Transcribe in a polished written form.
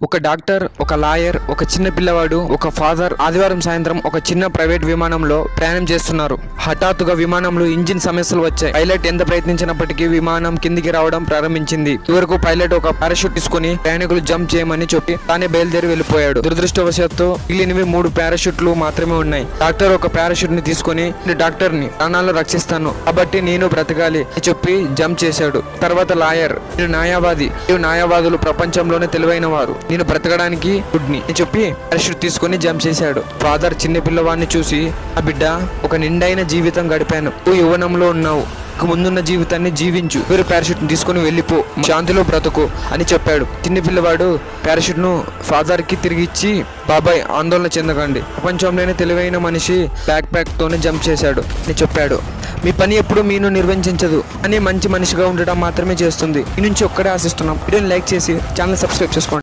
ఒక డాక్టర్, ఒక లాయర్, ఒక చిన్న పిల్లవాడు, ఒక ఫాదర్ ఆదివారం సాయంత్రం ఒక చిన్న ప్రైవేట్ విమానంలో ప్రయాణం చేస్తున్నారు. హఠాత్తుగా విమానంలో ఇంజిన్ సమస్యలు వచ్చాయి. పైలట్ ఎంత ప్రయత్నించినప్పటికీ విమానం కిందికి రావడం ప్రారంభించింది. చివరకు పైలట్ ఒక పారాషూట్ తీసుకుని ప్రయాణికులు జంప్ చేయమని చెప్పి తానే బయలుదేరి వెళ్లిపోయాడు. దురదృష్టవశాత్తు మిగిలినవి 3 పారాషూట్లు మాత్రమే ఉన్నాయి. డాక్టర్ ఒక పారాషూట్ ని తీసుకుని డాక్టర్ ని ప్రాణాలు రక్షిస్తాను కాబట్టి నేను బ్రతకాలి అని చెప్పి జంప్ చేశాడు. తర్వాత లాయర్, నేను న్యాయవాది, న్యాయవాదులు ప్రపంచంలోనే తెలివైన వారు, నేను బ్రతకడానికి గుడ్ని అని చెప్పి పారాషూట్ తీసుకుని జంప్ చేశాడు. ఫాదర్ చిన్న పిల్లవాడిని చూసి, ఆ బిడ్డ, ఒక నిండైన జీవితం గడిపాను, నువ్వు యవ్వనంలో ఉన్నావు, ముందున్న జీవితాన్ని జీవించు, వేరే పారాషూట్ తీసుకుని వెళ్ళిపో, శాంతిలో బ్రతుకు అని చెప్పాడు. చిన్న పిల్లవాడు పారాషూట్ ను ఫాదర్ కి తిరిగి ఇచ్చి, బాబాయ్ ఆందోళన చెందకండి, ప్రపంచంలోనే తెలివైన మనిషి బ్యాక్ ప్యాక్ తోనే జంప్ చేశాడు అని చెప్పాడు. మీ పని ఎప్పుడు మీను నిర్వహించదు అని మంచి మనిషిగా ఉండడం మాత్రమే చేస్తుంది. మీ నుంచి ఒక్కడే ఆశిస్తున్నాం. వీడియోని లైక్ చేసి ఛానల్ సబ్స్క్రైబ్ చేసుకోండి.